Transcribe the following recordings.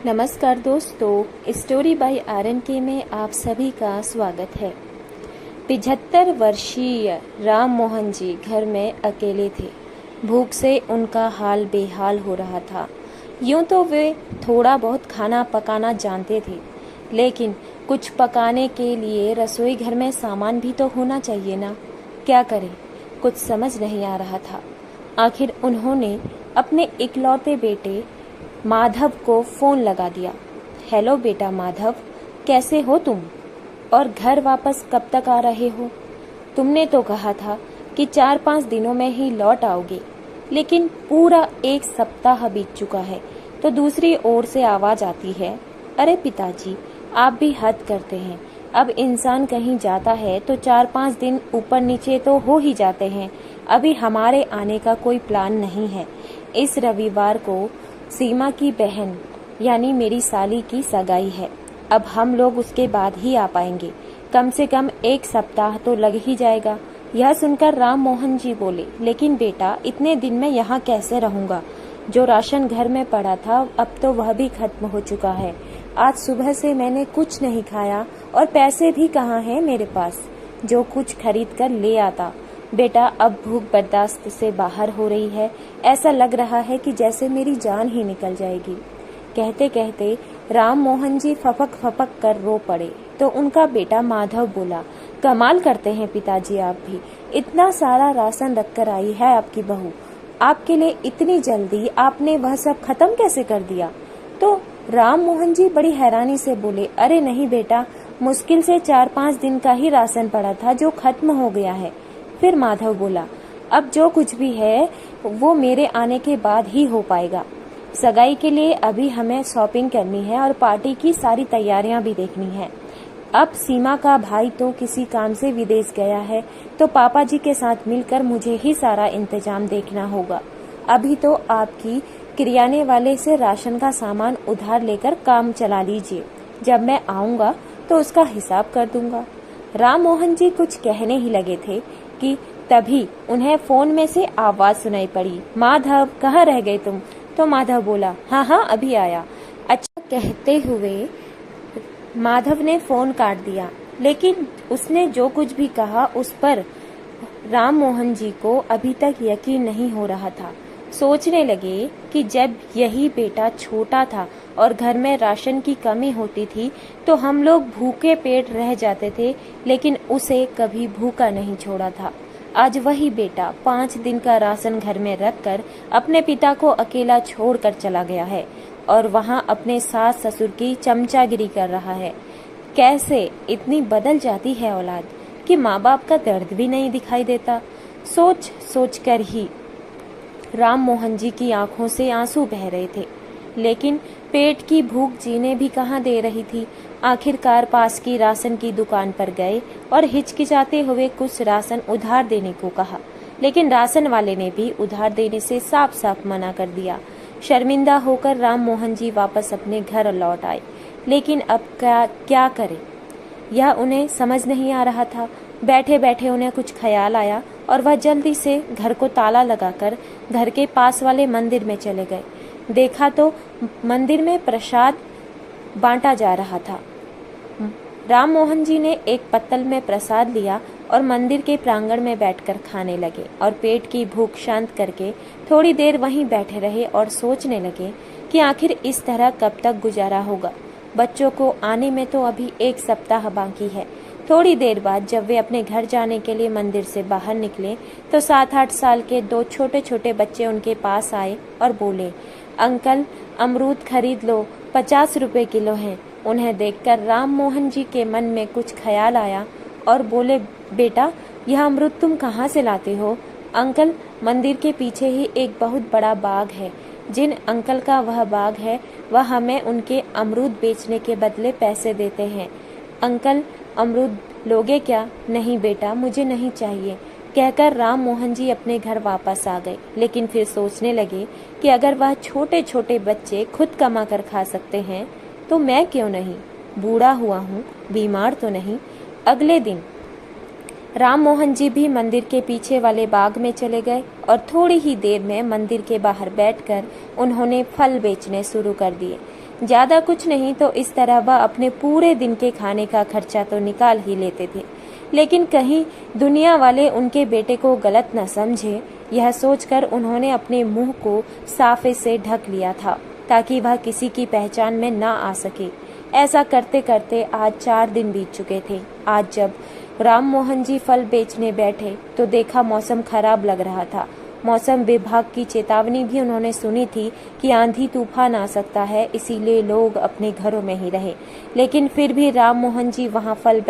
नमस्कार दोस्तों, story by RN के में आप सभी का स्वागत है। 75 वर्षीय राम मोहन जी घर में अकेले थे। भूख से उनका हाल बेहाल हो रहा था। यूं तो वे थोड़ा बहुत खाना पकाना जानते थे, लेकिन कुछ पकाने के लिए रसोई घर में सामान भी तो होना चाहिए ना। क्या करें, कुछ समझ नहीं आ रहा था। आखिर उन्होंने अपने इकलौते बेटे माधव को फोन लगा दिया। हेलो बेटा माधव, कैसे हो तुम? और घर वापस कब तक आ रहे हो? तुमने तो कहा था कि 4-5 दिनों में ही लौट आओगे, लेकिन पूरा 1 सप्ताह बीत चुका है। तो दूसरी ओर से आवाज आती है, अरे पिताजी, आप भी हद करते हैं। अब इंसान कहीं जाता है तो 4-5 दिन ऊपर नीचे तो हो ही जाते हैं। अभी हमारे आने का कोई प्लान नहीं है। इस रविवार को सीमा की बहन यानी मेरी साली की सगाई है। अब हम लोग उसके बाद ही आ पाएंगे। कम से कम 1 सप्ताह तो लग ही जाएगा। यह सुनकर राम मोहन जी बोले, लेकिन बेटा, इतने दिन में यहाँ कैसे रहूंगा? जो राशन घर में पड़ा था अब तो वह भी खत्म हो चुका है। आज सुबह से मैंने कुछ नहीं खाया और पैसे भी कहाँ हैं मेरे पास जो कुछ खरीद कर ले आता। बेटा, अब भूख बर्दाश्त से बाहर हो रही है। ऐसा लग रहा है कि जैसे मेरी जान ही निकल जाएगी। कहते कहते राम मोहन जी फपक फपक कर रो पड़े। तो उनका बेटा माधव बोला, कमाल करते हैं पिताजी, आप भी। इतना सारा राशन रखकर आई है आपकी बहू, आपके लिए इतनी जल्दी आपने वह सब खत्म कैसे कर दिया? तो राम मोहन जी बड़ी हैरानी से बोले, अरे नहीं बेटा, मुश्किल से 4-5 दिन का ही राशन पड़ा था जो खत्म हो गया है। फिर माधव बोला, अब जो कुछ भी है वो मेरे आने के बाद ही हो पाएगा। सगाई के लिए अभी हमें शॉपिंग करनी है और पार्टी की सारी तैयारियां भी देखनी है। अब सीमा का भाई तो किसी काम से विदेश गया है, तो पापा जी के साथ मिलकर मुझे ही सारा इंतजाम देखना होगा। अभी तो आपकी किराने वाले से राशन का सामान उधार लेकर काम चला लीजिए। जब मैं आऊंगा तो उसका हिसाब कर दूंगा। राम मोहन जी कुछ कहने ही लगे थे कि तभी उन्हें फोन में से आवाज सुनाई पड़ी, माधव, कहाँ रह गए तुम? तो माधव बोला, हाँ हाँ अभी आया। अच्छा कहते हुए माधव ने फोन काट दिया, लेकिन उसने जो कुछ भी कहा उस पर राम मोहन जी को अभी तक यकीन नहीं हो रहा था। सोचने लगे कि जब यही बेटा छोटा था और घर में राशन की कमी होती थी तो हम लोग भूखे पेट रह जाते थे, लेकिन उसे कभी भूखा नहीं छोड़ा था। आज वही बेटा 5 दिन का राशन घर में रखकर अपने पिता को अकेला छोड़कर चला गया है और वहाँ अपने सास ससुर की चमचागिरी कर रहा है। कैसे इतनी बदल जाती है औलाद कि माँ बाप का दर्द भी नहीं दिखाई देता। सोच सोच कर ही राम मोहन जी की आंखों से आंसू बह रहे थे, लेकिन पेट की भूख जीने भी कहाँ दे रही थी। आखिरकार पास की राशन की दुकान पर गए और हिचकिचाते हुए कुछ राशन उधार देने को कहा, लेकिन राशन वाले ने भी उधार देने से साफ साफ मना कर दिया। शर्मिंदा होकर राम मोहन जी वापस अपने घर लौट आए, लेकिन अब क्या करें यह उन्हें समझ नहीं आ रहा था। बैठे बैठे उन्हें कुछ ख्याल आया और वह जल्दी से घर को ताला लगाकर घर के पास वाले मंदिर में चले गए। देखा तो मंदिर में प्रसाद बांटा जा रहा था। राम मोहन जी ने एक पत्तल में प्रसाद लिया और मंदिर के प्रांगण में बैठकर खाने लगे और पेट की भूख शांत करके थोड़ी देर वहीं बैठे रहे और सोचने लगे कि आखिर इस तरह कब तक गुजारा होगा। बच्चों को आने में तो अभी 1 सप्ताह बाकी है। थोड़ी देर बाद जब वे अपने घर जाने के लिए मंदिर से बाहर निकले तो 7-8 साल के 2 छोटे छोटे बच्चे उनके पास आए और बोले, अंकल, अमरूद खरीद लो, 50 रुपए किलो हैं। उन्हें देखकर राम मोहन जी के मन में कुछ ख्याल आया और बोले, बेटा, यह अमरूद तुम कहाँ से लाते हो? अंकल, मंदिर के पीछे ही एक बहुत बड़ा बाग है। जिन अंकल का वह बाग है वह हमें उनके अमरूद बेचने के बदले पैसे देते हैं। अंकल, अमरूद लोगे क्या? नहीं बेटा, मुझे नहीं चाहिए, कहकर राम मोहन जी अपने घर वापस आ गए। लेकिन फिर सोचने लगे कि अगर वह छोटे छोटे बच्चे खुद कमा कर खा सकते हैं तो मैं क्यों नहीं? बूढ़ा हुआ हूँ, बीमार तो नहीं। अगले दिन राम मोहन जी भी मंदिर के पीछे वाले बाग में चले गए और थोड़ी ही देर में मंदिर के बाहर बैठकर उन्होंने फल बेचने शुरू कर दिए। ज्यादा कुछ नहीं तो इस तरह वह अपने पूरे दिन के खाने का खर्चा तो निकाल ही लेते थे। लेकिन कहीं दुनिया वाले उनके बेटे को गलत न समझे, यह सोचकर उन्होंने अपने मुंह को साफे से ढक लिया था ताकि वह किसी की पहचान में न आ सके। ऐसा करते करते आज 4 दिन बीत चुके थे। आज जब राम मोहन जी फल बेचने बैठे तो देखा मौसम खराब लग रहा था। मौसम विभाग की चेतावनी भी उन्होंने सुनी थी कि आंधी तूफान आ सकता है, इसीलिए लोग अपने घरों में ही रहे। लेकिन फिर भी राम मोहन जी वहां फल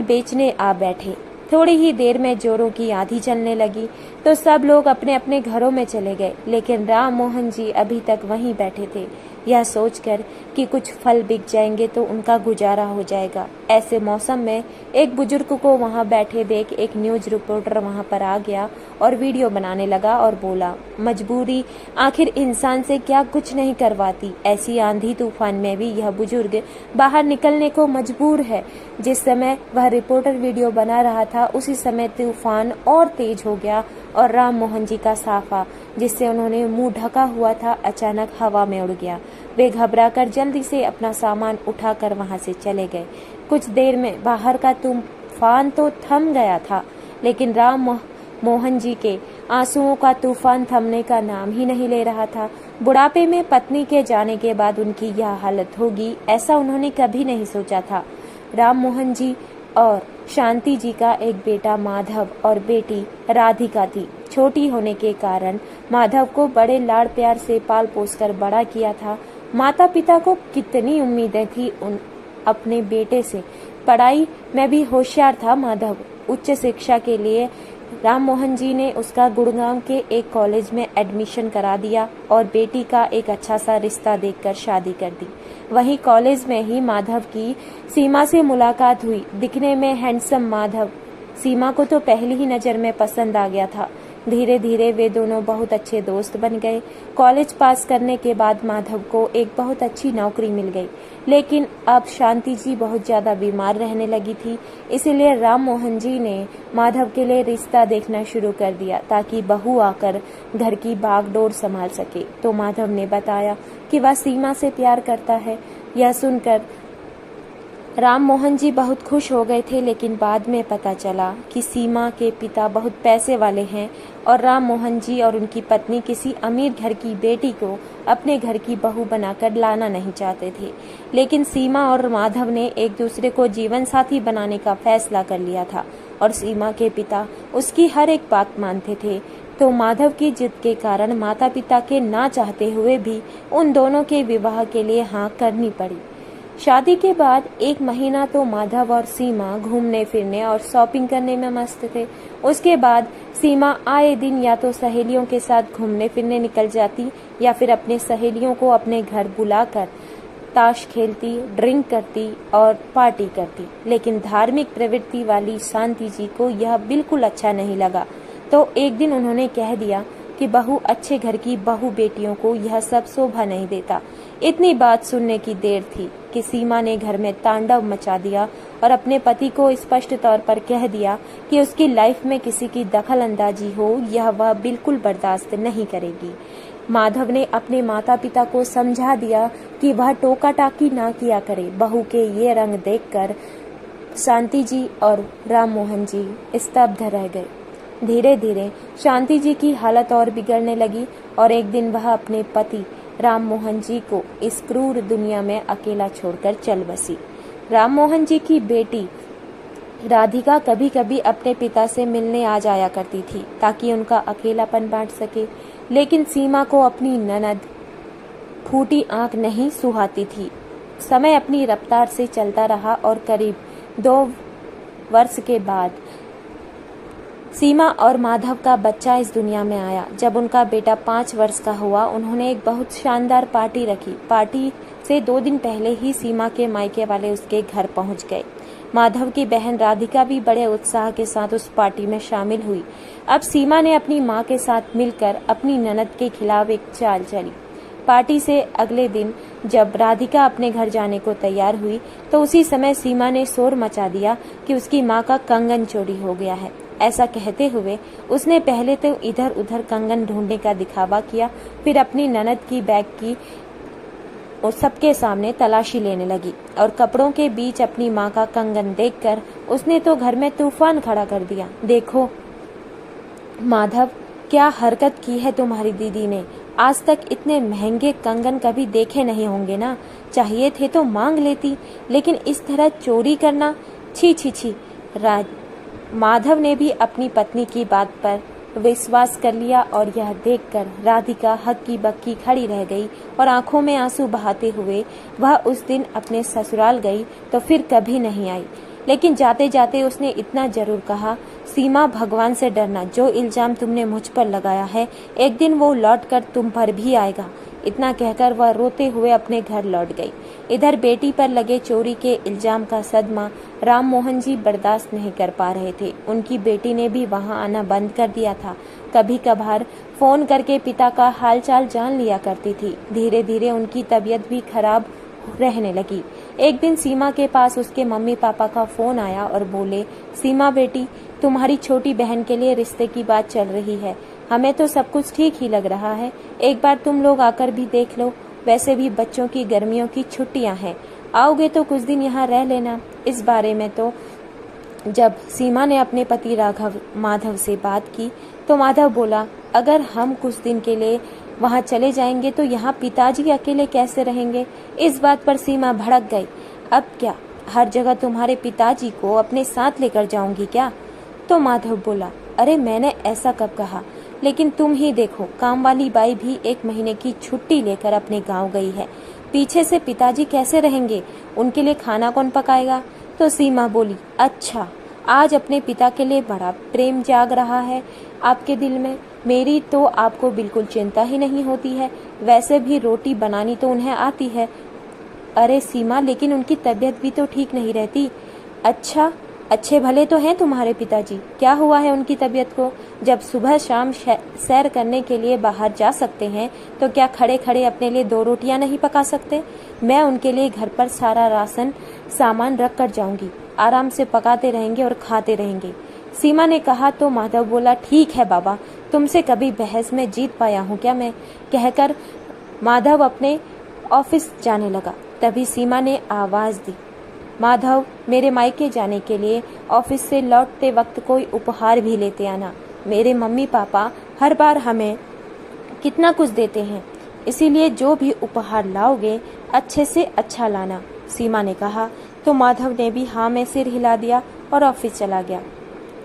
बेचने आ बैठे। थोड़ी ही देर में जोरों की आंधी चलने लगी तो सब लोग अपने अपने घरों में चले गए, लेकिन राम मोहन जी अभी तक वहीं बैठे थे, यह सोचकर कि कुछ फल बिक जाएंगे तो उनका गुजारा हो जाएगा। ऐसे मौसम में एक बुजुर्ग को वहां बैठे देख एक न्यूज रिपोर्टर वहां पर आ गया और वीडियो बनाने लगा और बोला, मजबूरी आखिर इंसान से क्या कुछ नहीं करवाती। ऐसी आंधी तूफान में भी यह बुजुर्ग बाहर निकलने को मजबूर है। जिस समय वह रिपोर्टर वीडियो बना रहा था उसी समय तूफान और तेज हो गया और राम मोहन जी का साफा, जिससे उन्होंने मुंह ढका हुआ था, अचानक हवा में उड़ गया। वे घबराकर जल्दी से अपना सामान उठाकर वहां से चले गए। कुछ देर में बाहर का तूफान तो थम गया था, लेकिन राम मोहन जी के आंसुओं का तूफान थमने का नाम ही नहीं ले रहा था। बुढ़ापे में पत्नी के जाने के बाद उनकी यह हालत होगी, ऐसा उन्होंने कभी नहीं सोचा था। राम मोहन जी और शांति जी का एक बेटा माधव और बेटी राधिका थी। छोटी होने के कारण माधव को बड़े लाड़ प्यार से पाल पोस कर बड़ा किया था। माता पिता को कितनी उम्मीदें थी अपने बेटे से। पढ़ाई में भी होशियार था माधव। उच्च शिक्षा के लिए राम मोहन जी ने उसका गुड़गांव के एक कॉलेज में एडमिशन करा दिया और बेटी का एक अच्छा सा रिश्ता देखकर शादी कर दी। वहीं कॉलेज में ही माधव की सीमा से मुलाकात हुई। दिखने में हैंडसम माधव सीमा को तो पहली ही नजर में पसंद आ गया था। धीरे धीरे वे दोनों बहुत अच्छे दोस्त बन गए। कॉलेज पास करने के बाद माधव को एक बहुत अच्छी नौकरी मिल गई, लेकिन अब शांति जी बहुत ज्यादा बीमार रहने लगी थी। इसीलिए राम मोहन जी ने माधव के लिए रिश्ता देखना शुरू कर दिया ताकि बहू आकर घर की बागडोर संभाल सके। तो माधव ने बताया कि वह सीमा से प्यार करता है। यह सुनकर राम मोहन जी बहुत खुश हो गए थे, लेकिन बाद में पता चला कि सीमा के पिता बहुत पैसे वाले हैं और राम मोहन जी और उनकी पत्नी किसी अमीर घर की बेटी को अपने घर की बहू बनाकर लाना नहीं चाहते थे। लेकिन सीमा और माधव ने एक दूसरे को जीवन साथी बनाने का फैसला कर लिया था और सीमा के पिता उसकी हर एक बात मानते थे। तो माधव की जिद के कारण माता पिता के ना चाहते हुए भी उन दोनों के विवाह के लिए हाँ करनी पड़ी। शादी के बाद 1 महीना तो माधव और सीमा घूमने फिरने और शॉपिंग करने में मस्त थे। उसके बाद सीमा आए दिन या तो सहेलियों के साथ घूमने फिरने निकल जाती या फिर अपने सहेलियों को अपने घर बुलाकर ताश खेलती, ड्रिंक करती और पार्टी करती। लेकिन धार्मिक प्रवृत्ति वाली शांति जी को यह बिल्कुल अच्छा नहीं लगा। तो एक दिन उन्होंने कह दिया कि बहू अच्छे घर की बहू बेटियों को यह सब शोभा नहीं देता। इतनी बात सुनने की देर थी कि सीमा ने घर में तांडव मचा दिया और अपने पति को स्पष्ट तौर पर कह दिया कि उसकी लाइफ में किसी की दखल अंदाजी हो यह वह बिल्कुल बर्दाश्त नहीं करेगी। माधव ने अपने माता पिता को समझा दिया कि वह टोका टाकी ना किया करे। बहू के ये रंग देखकर शांति जी और राम मोहन जी स्तब्ध रह गए। धीरे धीरे शांति जी की हालत और बिगड़ने लगी और एक दिन वह अपने पति राम मोहन जी को इस क्रूर दुनिया में अकेला छोड़कर चल बसी। राम मोहन जी की बेटी राधिका कभी कभी अपने पिता से मिलने आ जाया करती थी ताकि उनका अकेलापन बांट सके, लेकिन सीमा को अपनी ननद फूटी आंख नहीं सुहाती थी। समय अपनी रफ्तार से चलता रहा और करीब 2 वर्ष के बाद सीमा और माधव का बच्चा इस दुनिया में आया। जब उनका बेटा 5 वर्ष का हुआ, उन्होंने एक बहुत शानदार पार्टी रखी। पार्टी से 2 दिन पहले ही सीमा के मायके वाले उसके घर पहुंच गए। माधव की बहन राधिका भी बड़े उत्साह के साथ उस पार्टी में शामिल हुई। अब सीमा ने अपनी मां के साथ मिलकर अपनी ननद के खिलाफ एक चाल चली। पार्टी से अगले दिन जब राधिका अपने घर जाने को तैयार हुई तो उसी समय सीमा ने शोर मचा दिया कि उसकी मां का कंगन चोरी हो गया है। ऐसा कहते हुए उसने पहले तो इधर उधर कंगन ढूंढने का दिखावा किया, फिर अपनी ननद की बैग की उस सबके सामने तलाशी लेने लगी और कपड़ों के बीच अपनी माँ का कंगन देखकर उसने तो घर में तूफान खड़ा कर दिया। देखो माधव, क्या हरकत की है तुम्हारी दीदी ने। आज तक इतने महंगे कंगन कभी देखे नहीं होंगे ना। चाहिए थे तो मांग लेती, लेकिन इस तरह चोरी करना, छी छी छी। माधव ने भी अपनी पत्नी की बात पर विश्वास कर लिया और यह देखकर राधिका हक्की बक्की खड़ी रह गई और आंखों में आंसू बहाते हुए वह उस दिन अपने ससुराल गई तो फिर कभी नहीं आई। लेकिन जाते जाते उसने इतना जरूर कहा, सीमा, भगवान से डरना। जो इल्जाम तुमने मुझ पर लगाया है एक दिन वो लौटकर तुम पर भी आएगा। इतना कहकर वह रोते हुए अपने घर लौट गई। इधर बेटी पर लगे चोरी के इल्जाम का सदमा राम मोहन जी बर्दाश्त नहीं कर पा रहे थे। उनकी बेटी ने भी वहां आना बंद कर दिया था। कभी कभार फोन करके पिता का हालचाल जान लिया करती थी। धीरे धीरे उनकी तबीयत भी खराब रहने लगी। एक दिन सीमा के पास उसके मम्मी पापा का फोन आया और बोले, सीमा बेटी, तुम्हारी छोटी बहन के लिए रिश्ते की बात चल रही है। हमें तो सब कुछ ठीक ही लग रहा है, एक बार तुम लोग आकर भी देख लो। वैसे भी बच्चों की गर्मियों की छुट्टियां हैं, आओगे तो कुछ दिन यहाँ रह लेना। इस बारे में तो जब सीमा ने अपने पति राघव माधव से बात की तो माधव बोला, अगर हम कुछ दिन के लिए वहाँ चले जाएंगे तो यहाँ पिताजी अकेले कैसे रहेंगे। इस बात पर सीमा भड़क गई। अब क्या हर जगह तुम्हारे पिताजी को अपने साथ लेकर जाऊंगी क्या? तो माधव बोला, अरे मैंने ऐसा कब कहा, लेकिन तुम ही देखो, काम वाली बाई भी 1 महीने की छुट्टी लेकर अपने गांव गई है। पीछे से पिताजी कैसे रहेंगे? उनके लिए खाना कौन पकाएगा? तो सीमा बोली, अच्छा, आज अपने पिता के लिए बड़ा प्रेम जाग रहा है आपके दिल में। मेरी तो आपको बिल्कुल चिंता ही नहीं होती है। वैसे भी रोटी बनानी तो उन्हें आती है। अरे सीमा, लेकिन उनकी तबीयत भी तो ठीक नहीं रहती। अच्छा, अच्छे भले तो हैं तुम्हारे पिताजी, क्या हुआ है उनकी तबीयत को? जब सुबह शाम सैर करने के लिए बाहर जा सकते हैं तो क्या खड़े खड़े अपने लिए 2 रोटियां नहीं पका सकते? मैं उनके लिए घर पर सारा राशन सामान रख कर जाऊंगी, आराम से पकाते रहेंगे और खाते रहेंगे। सीमा ने कहा तो माधव बोला, ठीक है बाबा, तुमसे कभी बहस में जीत पाया हूँ क्या मैं? कहकर माधव अपने ऑफिस जाने लगा। तभी सीमा ने आवाज दी, माधव, मेरे मायके जाने के लिए ऑफिस से लौटते वक्त कोई उपहार भी लेते आना। मेरे मम्मी पापा हर बार हमें कितना कुछ देते हैं, इसीलिए जो भी उपहार लाओगे अच्छे से अच्छा लाना। सीमा ने कहा तो माधव ने भी हाँ में सिर हिला दिया और ऑफिस चला गया।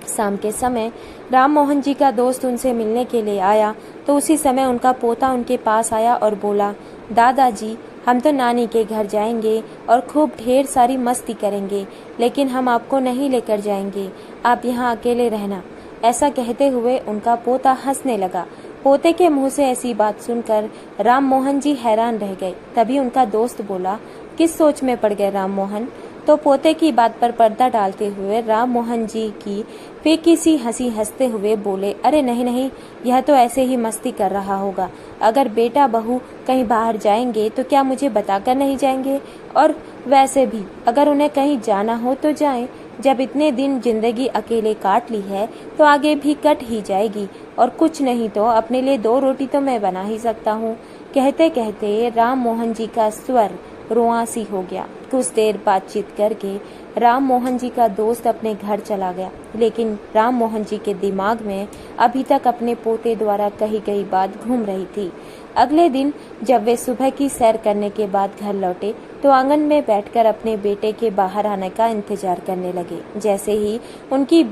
शाम के समय राम मोहन जी का दोस्त उनसे मिलने के लिए आया तो उसी समय उनका पोता उनके पास आया और बोला, दादाजी, हम तो नानी के घर जाएंगे और खूब ढेर सारी मस्ती करेंगे, लेकिन हम आपको नहीं लेकर जाएंगे, आप यहाँ अकेले रहना। ऐसा कहते हुए उनका पोता हंसने लगा। पोते के मुंह से ऐसी बात सुनकर राम मोहन जी हैरान रह गए। तभी उनका दोस्त बोला, किस सोच में पड़ गए राम मोहन? तो पोते की बात पर पर्दा डालते हुए राम मोहन जी की फीकी सी हंसी हंसते हुए बोले, अरे नहीं नहीं, यह तो ऐसे ही मस्ती कर रहा होगा। अगर बेटा बहू कहीं बाहर जाएंगे तो क्या मुझे बताकर नहीं जाएंगे? और वैसे भी अगर उन्हें कहीं जाना हो तो जाएं। जब इतने दिन जिंदगी अकेले काट ली है तो आगे भी कट ही जाएगी, और कुछ नहीं तो अपने लिए 2 रोटी तो मैं बना ही सकता हूँ। कहते कहते राम मोहन जी का स्वर रुआसी हो गया। कुछ देर बातचीत करके राम मोहन जी का दोस्त अपने घर चला गया, लेकिन राम मोहन जी के दिमाग में अभी तक अपने पोते द्वारा कही गई बात घूम रही थी। अगले दिन जब वे सुबह की सैर करने के बाद घर लौटे तो आंगन में बैठकर अपने बेटे के बाहर आने का इंतजार करने लगे। जैसे ही उनकी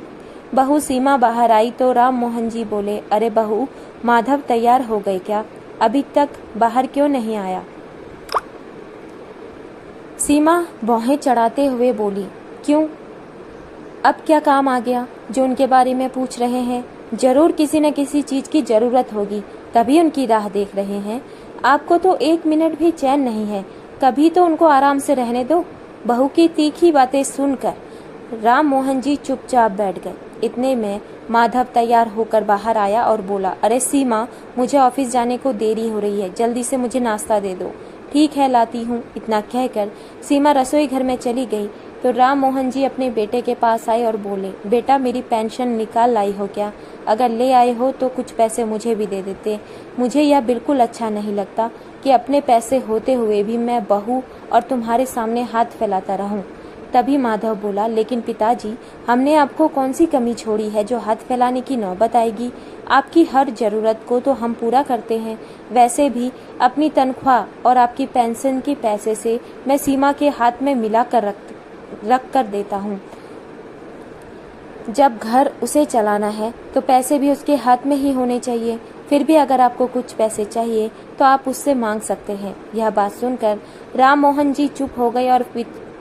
बहू सीमा बाहर आई तो राम मोहन जी बोले, अरे बहू, माधव तैयार हो गए क्या? अभी तक बाहर क्यों नहीं आया? सीमा भौहें चढ़ाते हुए बोली, क्यों, अब क्या काम आ गया जो उनके बारे में पूछ रहे हैं? जरूर किसी न किसी चीज की जरूरत होगी, तभी उनकी राह देख रहे हैं। आपको तो 1 मिनट भी चैन नहीं है, कभी तो उनको आराम से रहने दो। बहू की तीखी बातें सुनकर राम मोहन जी चुपचाप बैठ गए। इतने में माधव तैयार होकर बाहर आया और बोला, अरे सीमा, मुझे ऑफिस जाने को देरी हो रही है, जल्दी से मुझे नाश्ता दे दो। ठीक है, लाती हूँ। इतना कहकर सीमा रसोई घर में चली गई तो राम मोहन जी अपने बेटे के पास आए और बोले, बेटा, मेरी पेंशन निकाल लाई हो क्या? अगर ले आए हो तो कुछ पैसे मुझे भी दे देते। मुझे यह बिल्कुल अच्छा नहीं लगता कि अपने पैसे होते हुए भी मैं बहू और तुम्हारे सामने हाथ फैलाता रहूं। तभी माधव बोला, लेकिन पिताजी, हमने आपको कौन सी कमी छोड़ी है जो हाथ फैलाने की नौबत आएगी। आपकी हर जरूरत को तो हम पूरा करते हैं। वैसे भी अपनी तनख्वाह और आपकी पेंशन के पैसे से मैं सीमा के हाथ में मिला कर रख कर देता हूँ। जब घर उसे चलाना है तो पैसे भी उसके हाथ में ही होने चाहिए। फिर भी अगर आपको कुछ पैसे चाहिए तो आप उससे मांग सकते हैं। यह बात सुनकर राम मोहन जी चुप हो गए और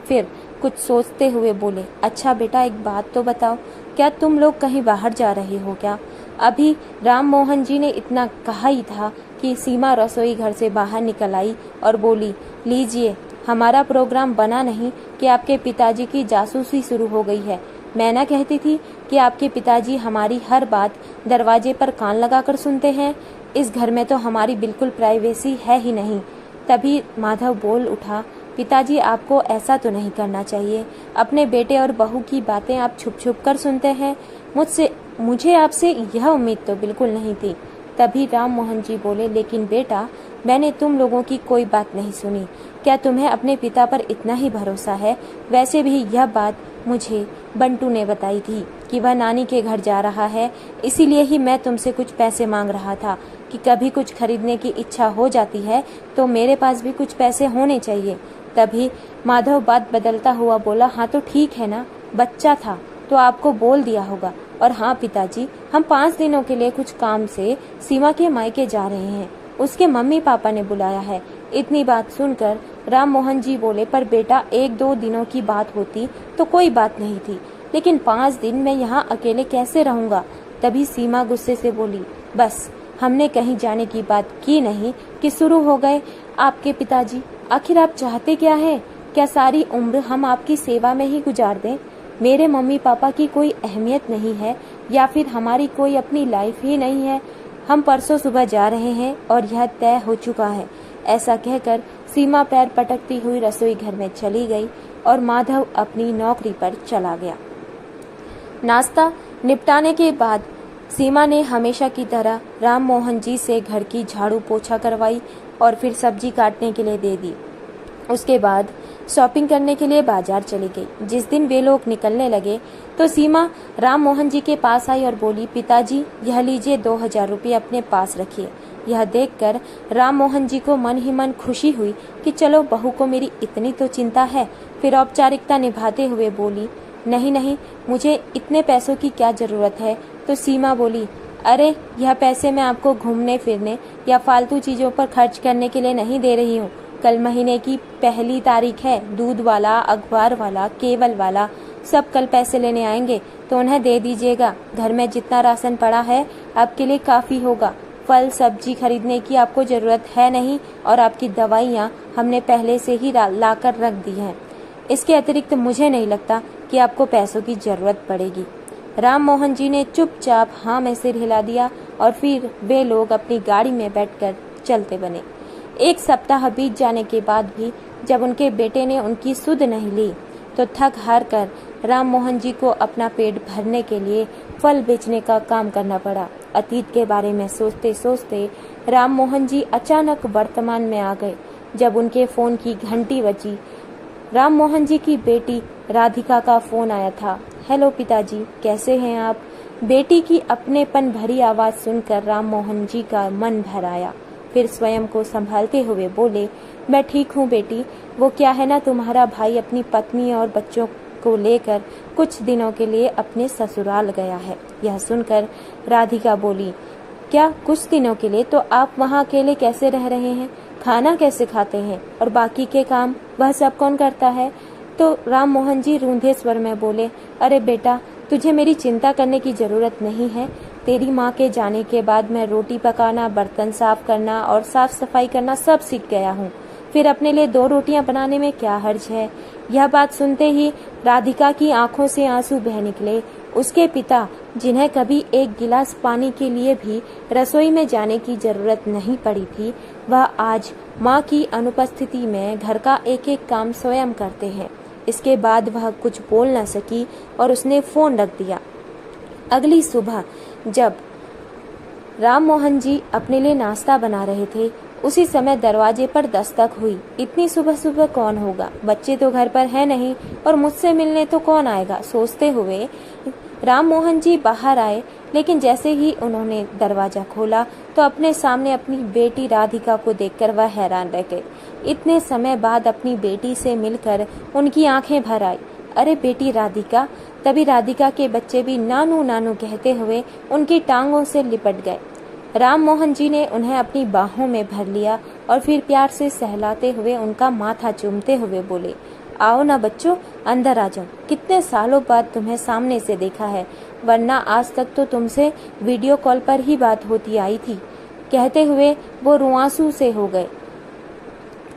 फिर कुछ सोचते हुए बोले, अच्छा बेटा, एक बात तो बताओ, क्या तुम लोग कहीं बाहर जा रहे हो क्या? अभी राम मोहन जी ने इतना कहा ही था कि सीमा रसोई घर से बाहर निकल आई और बोली, लीजिए, हमारा प्रोग्राम बना नहीं कि आपके पिताजी की जासूसी शुरू हो गई है। मैं ना कहती थी कि आपके पिताजी हमारी हर बात दरवाजे पर कान लगाकर सुनते हैं। इस घर में तो हमारी बिल्कुल प्राइवेसी है ही नहीं। तभी माधव बोल उठा, पिताजी, आपको ऐसा तो नहीं करना चाहिए। अपने बेटे और बहू की बातें आप छुप छुप कर सुनते हैं। मुझे आपसे यह उम्मीद तो बिल्कुल नहीं थी। तभी राम मोहन जी बोले, लेकिन बेटा, मैंने तुम लोगों की कोई बात नहीं सुनी। क्या तुम्हें अपने पिता पर इतना ही भरोसा है? वैसे भी यह बात मुझे बंटू ने बताई थी कि वह नानी के घर जा रहा है। इसीलिए ही मैं तुमसे कुछ पैसे मांग रहा था कि कभी कुछ खरीदने की इच्छा हो जाती है तो मेरे पास भी कुछ पैसे होने चाहिए। तभी माधव बात बदलता हुआ बोला, हाँ तो ठीक है ना, बच्चा था तो आपको बोल दिया होगा। और हाँ पिताजी, हम 5 दिनों के लिए कुछ काम से सीमा के मायके जा रहे हैं। उसके मम्मी पापा ने बुलाया है। इतनी बात सुनकर राम मोहन जी बोले, पर बेटा, 1-2 दिनों की बात होती तो कोई बात नहीं थी, लेकिन 5 दिन मैं यहाँ अकेले कैसे रहूँगा? तभी सीमा गुस्से से बोली, बस, हमने कहीं जाने की बात की नहीं कि शुरू हो गए आपके पिताजी। आखिर आप चाहते क्या है? क्या सारी उम्र हम आपकी सेवा में ही गुजार दें? मेरे मम्मी पापा की कोई अहमियत नहीं है या फिर हमारी कोई अपनी लाइफ ही नहीं है? हम परसों सुबह जा रहे हैं और यह तय हो चुका है। ऐसा कहकर सीमा पैर पटकती हुई रसोई घर में चली गई और माधव अपनी नौकरी पर चला गया। नाश्ता निपटाने के बाद सीमा ने हमेशा की तरह राम मोहन जी से घर की झाड़ू पोछा करवाई और फिर सब्जी काटने के लिए दे दी। उसके बाद शॉपिंग करने के लिए बाजार चली गई। जिस दिन वे लोग निकलने लगे तो सीमा राम मोहन जी के पास आई और बोली, पिताजी, यह लीजिए 2000 रुपये अपने पास रखिए। यह देखकर राम मोहन जी को मन ही मन खुशी हुई कि चलो, बहू को मेरी इतनी तो चिंता है। फिर औपचारिकता निभाते हुए बोली, नहीं नहीं, मुझे इतने पैसों की क्या जरूरत है? तो सीमा बोली, अरे, यह पैसे मैं आपको घूमने फिरने या फालतू चीजों पर खर्च करने के लिए नहीं दे रही हूँ। कल महीने की 1 तारीख है। दूध वाला, अखबार वाला, केबल वाला सब कल पैसे लेने आएंगे तो उन्हें दे दीजिएगा। घर में जितना राशन पड़ा है आपके लिए काफी होगा। फल सब्जी खरीदने की आपको जरूरत है नहीं और आपकी दवाइयाँ हमने पहले से ही लाकर रख दी हैं। इसके अतिरिक्त मुझे नहीं लगता कि आपको पैसों की जरूरत पड़ेगी। राम मोहन जी ने चुपचाप हाँ में सिर हिला दिया और फिर वे लोग अपनी गाड़ी में बैठकर चलते बने। 1 सप्ताह बीत जाने के बाद भी जब उनके बेटे ने उनकी सुध नहीं ली तो थक हार कर राम मोहन जी को अपना पेट भरने के लिए फल बेचने का काम करना पड़ा। अतीत के बारे में सोचते सोचते राम मोहन जी अचानक वर्तमान में आ गए। जब उनके फोन की घंटी बजी, राम मोहन जी की बेटी राधिका का फोन आया था। हेलो पिताजी, कैसे हैं आप? बेटी की अपनेपन भरी आवाज सुनकर राम मोहन जी का मन भर आया। फिर स्वयं को संभालते हुए बोले, मैं ठीक हूँ बेटी। वो क्या है ना, तुम्हारा भाई अपनी पत्नी और बच्चों को लेकर कुछ दिनों के लिए अपने ससुराल गया है। यह सुनकर राधिका बोली, क्या कुछ दिनों के लिए? तो आप वहाँ अकेले कैसे रह रहे हैं? खाना कैसे खाते हैं? और बाकी के काम वह सब कौन करता है? तो राम मोहन जी रूंधे स्वर में बोले, अरे बेटा, तुझे मेरी चिंता करने की जरूरत नहीं है। तेरी माँ के जाने के बाद मैं रोटी पकाना, बर्तन साफ करना और साफ सफाई करना सब सीख गया हूँ। फिर अपने लिए 2 रोटियां बनाने में क्या हर्ज है? यह बात सुनते ही राधिका की आंखों से आंसू बह निकले। उसके पिता, जिन्हें कभी एक गिलास पानी के लिए भी रसोई में जाने की जरूरत नहीं पड़ी थी, वह आज माँ की अनुपस्थिति में घर का एक एक काम स्वयं करते हैं। इसके बाद वह कुछ बोल न सकी और उसने फोन रख दिया। अगली सुबह जब राम मोहन जी अपने लिए नाश्ता बना रहे थे, उसी समय दरवाजे पर दस्तक हुई। इतनी सुबह सुबह कौन होगा, बच्चे तो घर पर है नहीं और मुझसे मिलने तो कौन आएगा, सोचते हुए राम मोहन जी बाहर आए। लेकिन जैसे ही उन्होंने दरवाजा खोला तो अपने सामने अपनी बेटी राधिका को देखकर वह हैरान रह गए। इतने समय बाद अपनी बेटी से मिलकर उनकी आंखें भर आई। अरे बेटी राधिका! तभी राधिका के बच्चे भी नानू नानू कहते हुए उनकी टांगों से लिपट गए। राम मोहन जी ने उन्हें अपनी बाहों में भर लिया और फिर प्यार से सहलाते हुए उनका माथा चूमते हुए बोले, आओ ना बच्चों, अंदर आ जाओ। कितने सालों बाद तुम्हें सामने से देखा है, वरना आज तक तो तुमसे वीडियो कॉल पर ही बात होती आई थी। कहते हुए वो रुआंसू से हो गए।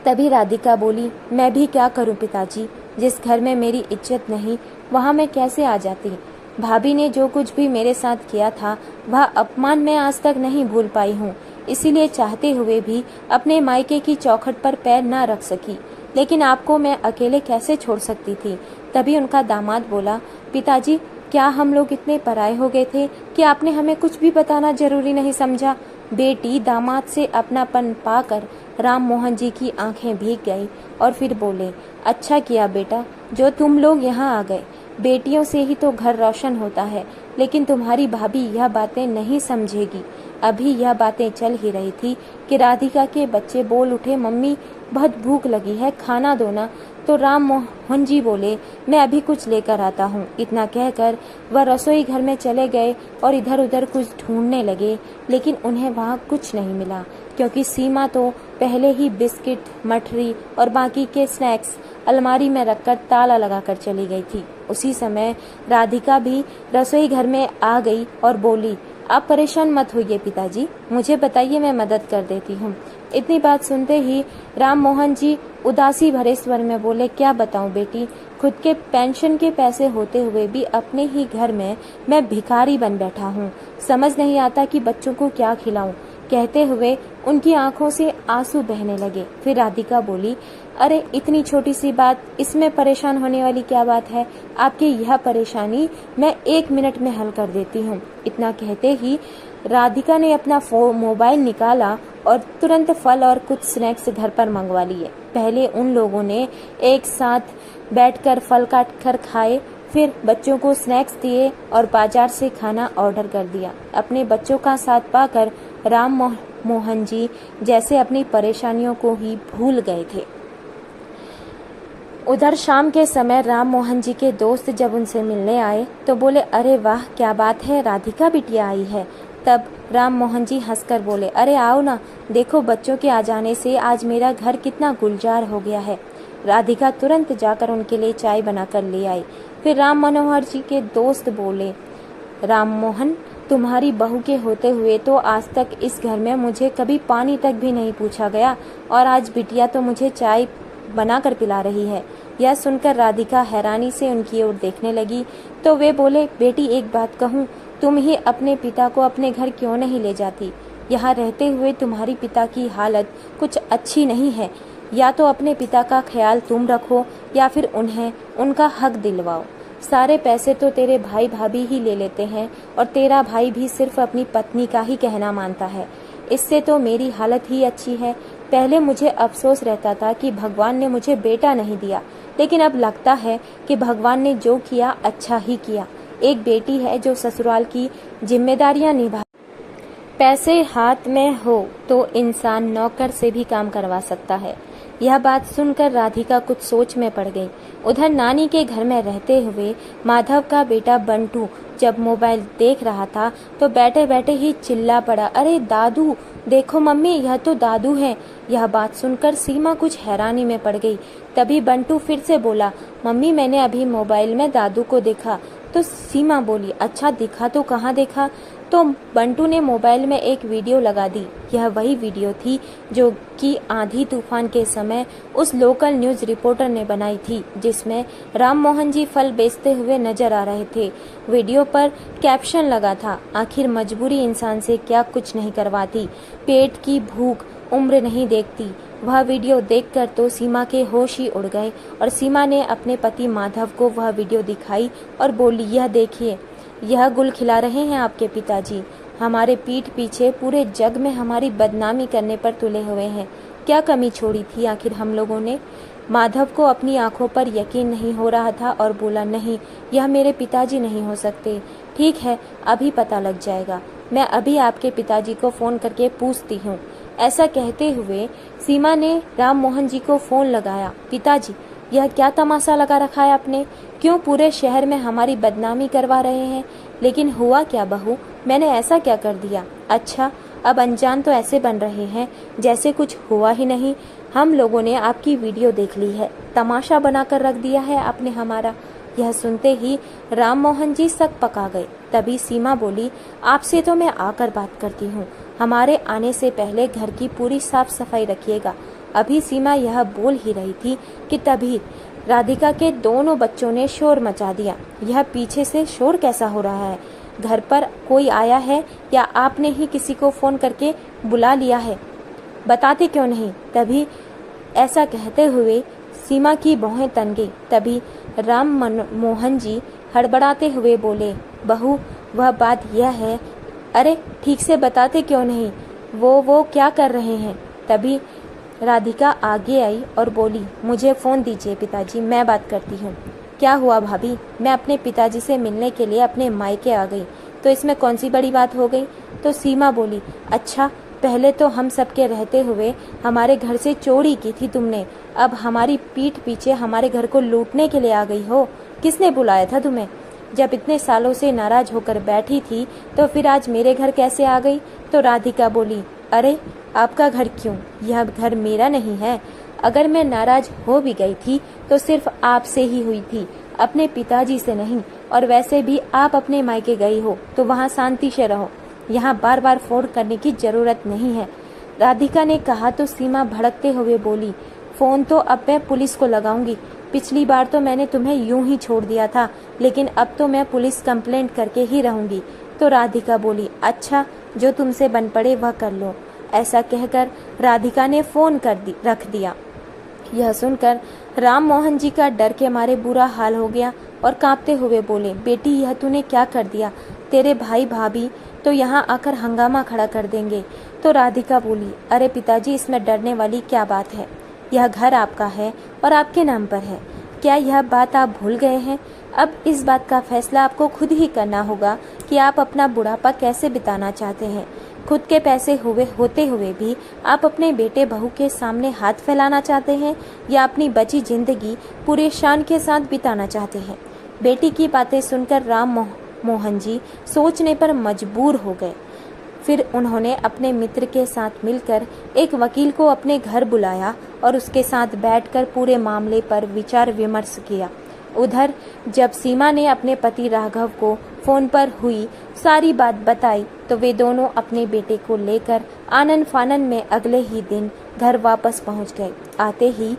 तभी राधिका बोली, मैं भी क्या करूं पिताजी, जिस घर में मेरी इज्जत नहीं वहां मैं कैसे आ जाती। भाभी ने जो कुछ भी मेरे साथ किया था वह अपमान मैं आज तक नहीं भूल पाई हूँ। इसीलिए चाहते हुए भी अपने मायके की चौखट पर पैर न रख सकी। लेकिन आपको मैं अकेले कैसे छोड़ सकती थी। तभी उनका दामाद बोला, पिताजी क्या हम लोग इतने पराये हो गए थे कि आपने हमें कुछ भी बताना जरूरी नहीं समझा। बेटी दामाद से अपनापन पाकर राम मोहन जी की आंखें भीग गई और फिर बोले, अच्छा किया बेटा जो तुम लोग यहाँ आ गए। बेटियों से ही तो घर रोशन होता है। लेकिन तुम्हारी भाभी यह बातें नहीं समझेगी। अभी यह बातें चल ही रही थी कि राधिका के बच्चे बोल उठे, मम्मी बहुत भूख लगी है, खाना दो ना। तो राम मोहन जी बोले, मैं अभी कुछ लेकर आता हूँ। इतना कहकर वह रसोई घर में चले गए और इधर उधर कुछ ढूंढने लगे। लेकिन उन्हें वहाँ कुछ नहीं मिला, क्योंकि सीमा तो पहले ही बिस्किट, मठरी और बाकी के स्नैक्स अलमारी में रखकर ताला लगाकर चली गई थी। उसी समय राधिका भी रसोई घर में आ गई और बोली, आप परेशान मत होइए पिताजी, मुझे बताइए, मैं मदद कर देती हूँ। इतनी बात सुनते ही राम मोहन जी उदासी भरे स्वर में बोले, क्या बताऊं बेटी, खुद के पेंशन के पैसे होते हुए भी अपने ही घर में मैं भिखारी बन बैठा हूँ। समझ नहीं आता कि बच्चों को क्या खिलाऊं। कहते हुए उनकी आंखों से आंसू बहने लगे। फिर राधिका बोली, अरे इतनी छोटी सी बात, इसमें परेशान होने वाली क्या बात है। आपकी यह परेशानी मैं 1 मिनट में हल कर देती हूँ। इतना कहते ही राधिका ने अपना मोबाइल निकाला और तुरंत फल और कुछ स्नैक्स घर पर मंगवा लिए। पहले उन लोगों ने एक साथ बैठकर फल काट कर खाए, फिर बच्चों को स्नैक्स दिए और बाजार से खाना ऑर्डर कर दिया। अपने बच्चों का साथ पाकर राम मोहन जी जैसे अपनी परेशानियों को ही भूल गए थे। उधर शाम के समय राम मोहन जी के दोस्त जब उनसे मिलने आए तो बोले, अरे वाह क्या बात है, राधिका बिटिया आई है। तब राम मोहन जी हंसकर बोले, अरे आओ ना, देखो बच्चों के आ जाने से आज मेरा घर कितना गुलजार हो गया है। राधिका तुरंत जाकर उनके लिए चाय बनाकर ले आई। फिर राम मनोहर जी के दोस्त बोले, राम मोहन, तुम्हारी बहू के होते हुए तो आज तक इस घर में मुझे कभी पानी तक भी नहीं पूछा गया, और आज बिटिया तो मुझे चाय बनाकर पिला रही है। यह सुनकर राधिका हैरानी से उनकी ओर देखने लगी। तो वे बोले, बेटी एक बात कहूँ, तुम ही अपने पिता को अपने घर क्यों नहीं ले जाती। यहाँ रहते हुए तुम्हारी पिता की हालत कुछ अच्छी नहीं है। या तो अपने पिता का ख्याल तुम रखो या फिर उन्हें उनका हक दिलवाओ। सारे पैसे तो तेरे भाई भाभी ही ले लेते हैं और तेरा भाई भी सिर्फ अपनी पत्नी का ही कहना मानता है। इससे तो मेरी हालत ही अच्छी है। पहले मुझे अफसोस रहता था कि भगवान ने मुझे बेटा नहीं दिया, लेकिन अब लगता है कि भगवान ने जो किया अच्छा ही किया। एक बेटी है जो ससुराल की जिम्मेदारियां निभा। पैसे हाथ में हो तो इंसान नौकर से भी काम करवा सकता है। यह बात सुनकर राधिका कुछ सोच में पड़ गई। उधर नानी के घर में रहते हुए माधव का बेटा बंटू जब मोबाइल देख रहा था तो बैठे बैठे ही चिल्ला पड़ा, अरे दादू देखो मम्मी, यह तो दादू हैं। यह बात सुनकर सीमा कुछ हैरानी में पड़ गई। तभी बंटू फिर से बोला, मम्मी मैंने अभी मोबाइल में दादू को देखा। तो सीमा बोली, अच्छा दिखा तो कहाँ देखा। तो बंटू ने मोबाइल में एक वीडियो लगा दी। यह वही वीडियो थी जो कि आंधी तूफान के समय उस लोकल न्यूज रिपोर्टर ने बनाई थी, जिसमें राम मोहन जी फल बेचते हुए नजर आ रहे थे। वीडियो पर कैप्शन लगा था, आखिर मजबूरी इंसान से क्या कुछ नहीं करवाती, पेट की भूख उम्र नहीं देखती। वह वीडियो देखकर तो सीमा के होश ही उड़ गए और सीमा ने अपने पति माधव को वह वीडियो दिखाई और बोली, यह देखिए, यह गुल खिला रहे हैं आपके पिताजी। हमारे पीठ पीछे पूरे जग में हमारी बदनामी करने पर तुले हुए हैं। क्या कमी छोड़ी थी आखिर हम लोगों ने? माधव को अपनी आंखों पर यकीन नहीं हो रहा था और बोला, नहीं, यह मेरे पिताजी नहीं हो सकते। ठीक है, अभी पता लग जाएगा। मैं अभी आपके पिताजी को फोन करके पूछती हूँ। ऐसा कहते हुए सीमा ने राम मोहन जी को फोन लगाया। पिताजी, यह क्या तमाशा लगा रखा है आपने? क्यों पूरे शहर में हमारी बदनामी करवा रहे हैं? लेकिन हुआ क्या बहू? मैंने ऐसा क्या कर दिया? अच्छा, अब अनजान तो ऐसे बन रहे हैं जैसे कुछ हुआ ही नहीं। हम लोगों ने आपकी वीडियो देख ली है, तमाशा बनाकर रख दिया है आपने हमारा। यह सुनते ही राम मोहन जी सक पका गए। तभी सीमा बोली, आपसे तो मैं आकर बात करती हूँ, हमारे आने से पहले घर की पूरी साफ सफाई रखिएगा। अभी सीमा यह बोल ही रही थी कि तभी राधिका के दोनों बच्चों ने शोर मचा दिया। यह पीछे से शोर कैसा हो रहा है? घर पर कोई आया है या आपने ही किसी को फोन करके बुला लिया है? बताते क्यों नहीं? तभी ऐसा कहते हुए सीमा की भौहें तन गई। तभी राम मोहन जी हड़बड़ाते हुए बोले, बहू, वह बात यह है। अरे ठीक से बताते क्यों नहीं? वो क्या कर रहे हैं? तभी राधिका आगे आई और बोली, मुझे फोन दीजिए पिताजी, मैं बात करती हूँ। क्या हुआ भाभी? मैं अपने पिताजी से मिलने के लिए अपने मायके आ गई, तो इसमें कौन सी बड़ी बात हो गई? तो सीमा बोली, अच्छा, पहले तो हम सबके रहते हुए हमारे घर से चोरी की थी तुमने, अब हमारी पीठ पीछे हमारे घर को लूटने के लिए आ गई हो। किसने बुलाया था तुम्हें? जब इतने सालों से नाराज होकर बैठी थी तो फिर आज मेरे घर कैसे आ गई? तो राधिका बोली, अरे आपका घर क्यों? यह घर मेरा नहीं है। अगर मैं नाराज हो भी गई थी तो सिर्फ आपसे ही हुई थी, अपने पिताजी से नहीं। और वैसे भी आप अपने मायके गई हो तो वहाँ शांति से रहो, यहाँ बार बार फोन करने की जरूरत नहीं है। राधिका ने कहा तो सीमा भड़कते हुए बोली, फोन तो अब मैं पुलिस को लगाऊंगी। पिछली बार तो मैंने तुम्हें यूं ही छोड़ दिया था, लेकिन अब तो मैं पुलिस कंप्लेंट करके ही रहूंगी। तो राधिका बोली, अच्छा, जो तुमसे बन पड़े वह कर लो। ऐसा कहकर राधिका ने फोन रख दिया। यह सुनकर राम मोहन जी का डर के मारे बुरा हाल हो गया और कांपते हुए बोले, बेटी, यह तूने क्या कर दिया? तेरे भाई भाभी तो यहाँ आकर हंगामा खड़ा कर देंगे। तो राधिका बोली, अरे पिताजी, इसमें डरने वाली क्या बात है? यह घर आपका है और आपके नाम पर है। क्या यह बात आप भूल गए हैं? अब इस बात का फैसला आपको खुद ही करना होगा कि आप अपना बुढ़ापा कैसे बिताना चाहते हैं। खुद के पैसे होते हुए भी आप अपने बेटे बहू के सामने हाथ फैलाना चाहते हैं या अपनी बची जिंदगी पूरे शान के साथ बिताना चाहते हैं? बेटी की बातें सुनकर राम मोहन जी सोचने पर मजबूर हो गए। फिर उन्होंने अपने मित्र के साथ मिलकर एक वकील को अपने घर बुलाया और उसके साथ बैठकर पूरे मामले पर विचार विमर्श किया। उधर जब सीमा ने अपने पति राघव को फोन पर हुई सारी बात बताई तो वे दोनों अपने बेटे को लेकर आनन फानन में अगले ही दिन घर वापस पहुंच गए। आते ही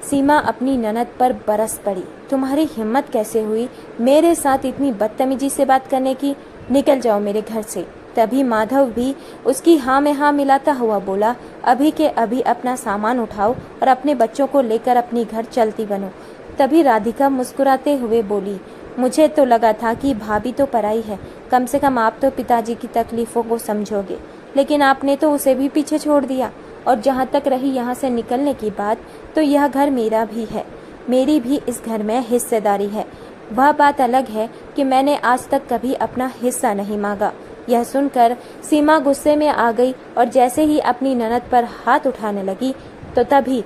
सीमा अपनी ननद पर बरस पड़ी, तुम्हारी हिम्मत कैसे हुई मेरे साथ इतनी बदतमीजी से बात करने की? निकल जाओ मेरे घर से। तभी माधव भी उसकी हाँ में हाँ मिलाता हुआ बोला, अभी के अभी अपना सामान उठाओ और अपने बच्चों को लेकर अपनी घर चलती बनो। तभी राधिका मुस्कुराते हुए बोली, मुझे तो लगा था कि भाभी तो पराई है, कम से कम आप तो पिताजी की तकलीफों को समझोगे, लेकिन आपने तो उसे भी पीछे छोड़ दिया। और जहाँ तक रही यहाँ से निकलने की बात, तो यह घर मेरा भी है, मेरी भी इस घर में हिस्सेदारी है। वह बात अलग है कि मैंने आज तक कभी अपना हिस्सा नहीं मांगा। यह सुनकर सीमा गुस्से में आ गई और जैसे ही अपनी ननद पर हाथ उठाने लगी तो तभी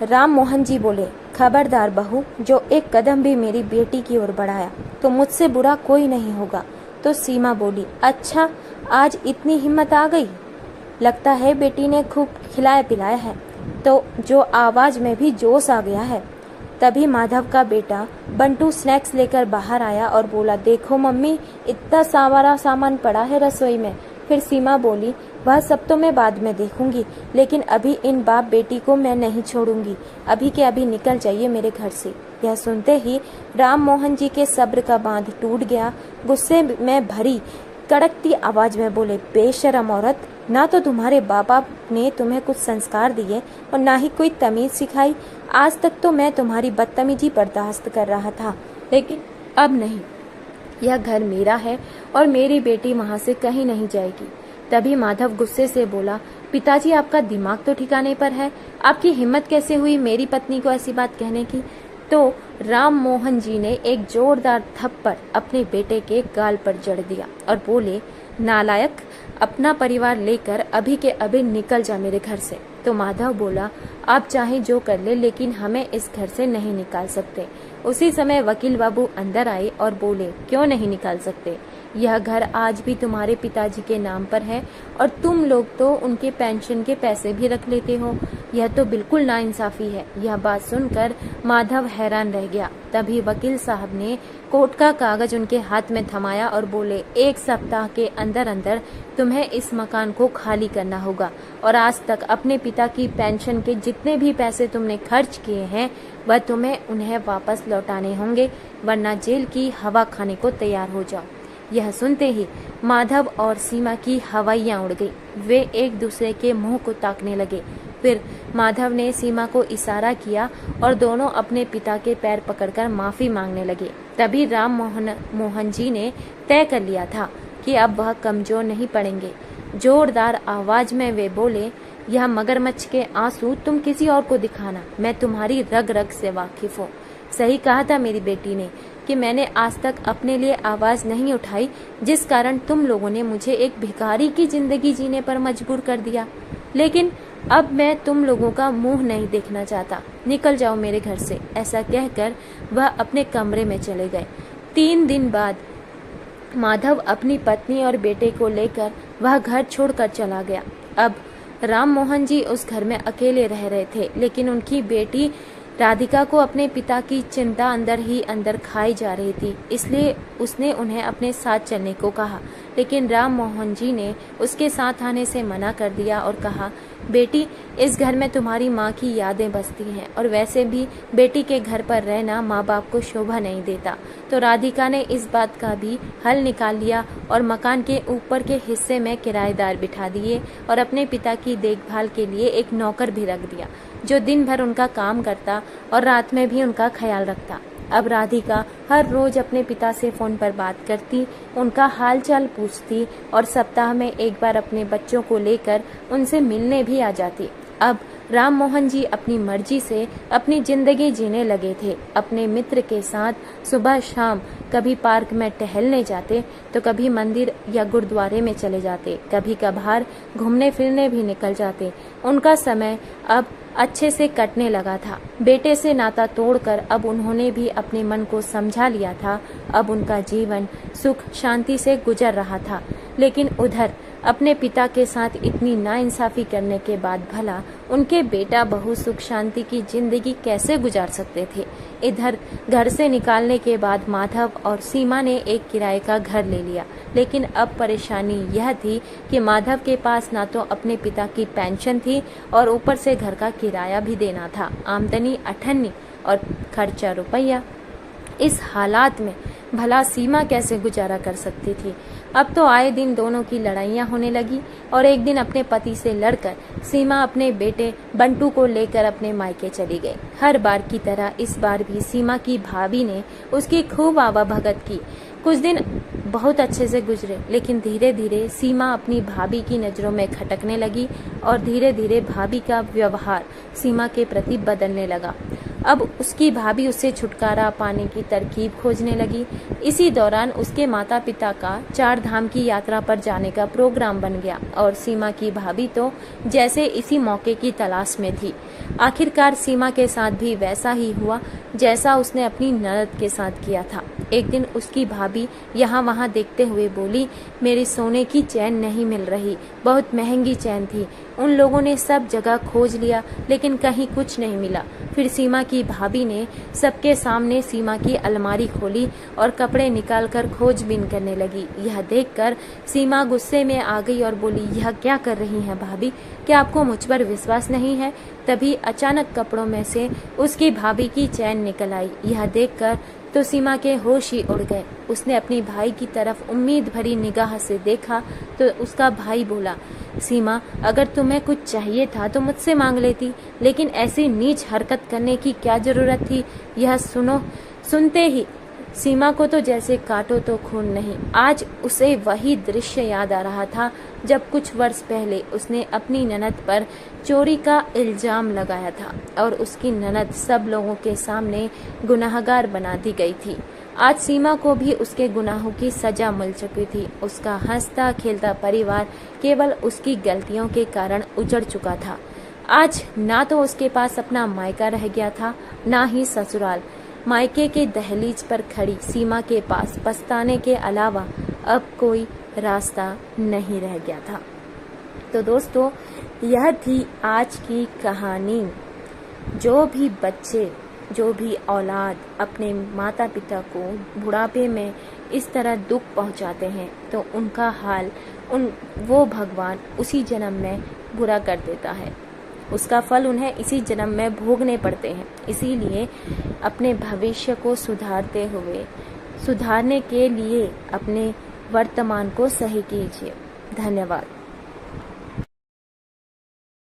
राम मोहन जी बोले, खबरदार बहू, जो एक कदम भी मेरी बेटी की ओर बढ़ाया तो मुझसे बुरा कोई नहीं होगा। तो सीमा बोली, अच्छा, आज इतनी हिम्मत आ गई? लगता है बेटी ने खूब खिलाया पिलाया है, तो जो आवाज में भी जोश आ गया है। तभी माधव का बेटा बंटू स्नैक्स लेकर बाहर आया और बोला, देखो मम्मी, इतना सारा सामान पड़ा है रसोई में। फिर सीमा बोली, वह सब तो मैं बाद में देखूंगी, लेकिन अभी इन बाप बेटी को मैं नहीं छोड़ूंगी, अभी के अभी निकल जाइए मेरे घर से। यह सुनते ही राम मोहन जी के सब्र का बांध टूट गया। गुस्से में भरी कड़कती आवाज में बोले, बेशरम औरत, ना तो तुम्हारे बाबा ने तुम्हें कुछ संस्कार दिए और ना ही कोई तमीज सिखाई। आज तक तो मैं तुम्हारी बदतमीजी बर्दाश्त कर रहा था, लेकिन अब नहीं। यह घर मेरा है और मेरी बेटी वहाँ से कहीं नहीं जाएगी। तभी माधव गुस्से से बोला, पिताजी आपका दिमाग तो ठिकाने पर है, आपकी हिम्मत कैसे हुई मेरी पत्नी को ऐसी बात कहने की। तो राम मोहन जी ने एक जोरदार थप्पड़ अपने बेटे के गाल पर जड़ दिया और बोले, नालायक, अपना परिवार लेकर अभी के अभी निकल जा मेरे घर से। तो माधव बोला, आप चाहे जो कर ले, लेकिन हमें इस घर से नहीं निकाल सकते। उसी समय वकील बाबू अंदर आए और बोले, क्यों नहीं निकाल सकते? यह घर आज भी तुम्हारे पिताजी के नाम पर है और तुम लोग तो उनके पेंशन के पैसे भी रख लेते हो। यह तो बिल्कुल नाइंसाफी है। यह बात सुनकर माधव हैरान रह गया। तभी वकील साहब ने कोर्ट का कागज उनके हाथ में थमाया और बोले, 1 सप्ताह के अंदर अंदर तुम्हें इस मकान को खाली करना होगा और आज तक अपने पिता की पेंशन के जितने भी पैसे तुमने खर्च किए हैं वह तुम्हें उन्हें वापस लौटाने होंगे, वरना जेल की हवा खाने को तैयार हो जाओ। यह सुनते ही माधव और सीमा की हवाइयां उड़ गई। वे एक दूसरे के मुंह को ताकने लगे। फिर माधव ने सीमा को इशारा किया और दोनों अपने पिता के पैर पकड़कर माफी मांगने लगे। तभी राम मोहन जी ने तय कर लिया था कि अब वह कमजोर नहीं पड़ेंगे। जोरदार आवाज में वे बोले, यह मगरमच्छ के आंसू तुम किसी और को दिखाना, मैं तुम्हारी रग रग से वाकिफ हूँ। सही कहा था मेरी बेटी ने कि मैंने आज तक अपने लिए आवाज नहीं उठाई, जिस कारण तुम लोगों ने मुझे एक भिखारी की जिंदगी जीने पर मजबूर कर दिया। लेकिन अब मैं तुम लोगों का मुंह नहीं देखना चाहता, निकल जाओ मेरे घर से। ऐसा कहकर वह अपने कमरे में चले गए। 3 दिन बाद माधव अपनी पत्नी और बेटे को लेकर वह घर छोड़कर चला गया। अब राम मोहन जी उस घर में अकेले रह रहे थे, लेकिन उनकी बेटी राधिका को अपने पिता की चिंता अंदर ही अंदर खाई जा रही थी। इसलिए उसने उन्हें अपने साथ चलने को कहा, लेकिन राम मोहन जी ने उसके साथ आने से मना कर दिया और कहा, बेटी, इस घर में तुम्हारी माँ की यादें बसती हैं और वैसे भी बेटी के घर पर रहना माँ बाप को शोभा नहीं देता। तो राधिका ने इस बात का भी हल निकाल लिया और मकान के ऊपर के हिस्से में किराएदार बिठा दिए और अपने पिता की देखभाल के लिए एक नौकर भी रख दिया, जो दिन भर उनका काम करता और रात में भी उनका ख्याल रखता। अब राधिका हर रोज अपने पिता से फोन पर बात करती, उनका हालचाल पूछती और सप्ताह में एक बार अपने बच्चों को लेकर उनसे मिलने भी आ जाती। अब राम मोहन जी अपनी मर्जी से अपनी जिंदगी जीने लगे थे। अपने मित्र के साथ सुबह शाम कभी पार्क में टहलने जाते, तो कभी मंदिर या गुरुद्वारे में चले जाते, कभी कभार घूमने फिरने भी निकल जाते। उनका समय अब अच्छे से कटने लगा था। बेटे से नाता तोड़कर अब उन्होंने भी अपने मन को समझा लिया था। अब उनका जीवन सुख शांति से गुजर रहा था। लेकिन उधर अपने पिता के साथ इतनी नाइंसाफी करने के बाद भला उनके बेटा बहू सुख शांति की जिंदगी कैसे गुजार सकते थे। इधर घर से निकालने के बाद माधव और सीमा ने एक किराए का घर ले लिया, लेकिन अब परेशानी यह थी कि माधव के पास ना तो अपने पिता की पेंशन थी और ऊपर से घर का किराया भी देना था। आमदनी 98 और खर्चा रुपया। इस हालात में भला सीमा कैसे गुजारा कर सकती थी। अब तो आए दिन दोनों की लड़ाइयाँ होने लगी और एक दिन अपने पति से लड़कर सीमा अपने बेटे बंटू को लेकर अपने मायके चली गई। हर बार की तरह इस बार भी सीमा की भाभी ने उसकी खूब आवाभगत की। कुछ दिन बहुत अच्छे से गुजरे, लेकिन धीरे धीरे सीमा अपनी भाभी की नज़रों में खटकने लगी और धीरे धीरे भाभी का व्यवहार सीमा के प्रति बदलने लगा। अब उसकी भाभी उससे छुटकारा पाने की तरकीब खोजने लगी। इसी दौरान उसके माता पिता का 4 धाम की यात्रा पर जाने का प्रोग्राम बन गया और सीमा की भाभी तो जैसे इसी मौके की तलाश में थी। आखिरकार सीमा के साथ भी वैसा ही हुआ जैसा उसने अपनी ननद के साथ किया था। एक दिन उसकी भाभी यहाँ वहाँ देखते हुए बोली, मेरी सोने की चैन नहीं मिल रही, बहुत महंगी चैन थी। उन लोगों ने सब जगह खोज लिया, लेकिन कहीं कुछ नहीं मिला। फिर सीमा की भाभी ने सबके सामने सीमा की अलमारी खोली और कपड़े निकालकर खोजबीन करने लगी। यह देखकर सीमा गुस्से में आ गई और बोली, यह क्या कर रही हैं भाभी, क्या आपको मुझ पर विश्वास नहीं है? तभी अचानक कपड़ों में से उसकी भाभी की चैन निकल आई। यह देखकर तो सीमा के होश ही उड़ गए। उसने अपनी भाई की तरफ उम्मीद भरी निगाह से देखा तो उसका भाई बोला, सीमा, अगर तुम्हें कुछ चाहिए था तो मुझसे मांग लेती, लेकिन ऐसी नीच हरकत करने की क्या जरूरत थी? यह सुनते ही सीमा को तो जैसे काटो तो खून नहीं। आज उसे वही दृश्य याद आ रहा था जब कुछ वर्ष पहले उसने अपनी ननद पर चोरी का इल्जाम लगाया था और उसकी ननद सब लोगों के सामने गुनाहगार बना दी गई थी। आज सीमा को भी उसके गुनाहों की सजा मिल चुकी थी। उसका हंसता खेलता परिवार केवल उसकी गलतियों के कारण उजड़ चुका था। आज ना तो उसके पास अपना मायका रह गया था, ना ही ससुराल। मायके के दहलीज पर खड़ी सीमा के पास पछताने के अलावा अब कोई रास्ता नहीं रह गया था। तो दोस्तों, यह थी आज की कहानी। जो भी बच्चे, जो भी औलाद अपने माता पिता को बुढ़ापे में इस तरह दुख पहुंचाते हैं तो उनका हाल वो भगवान उसी जन्म में बुरा कर देता है। उसका फल उन्हें इसी जन्म में भोगने पड़ते हैं। इसीलिए अपने भविष्य को सुधारने के लिए अपने वर्तमान को सही कीजिए। धन्यवाद।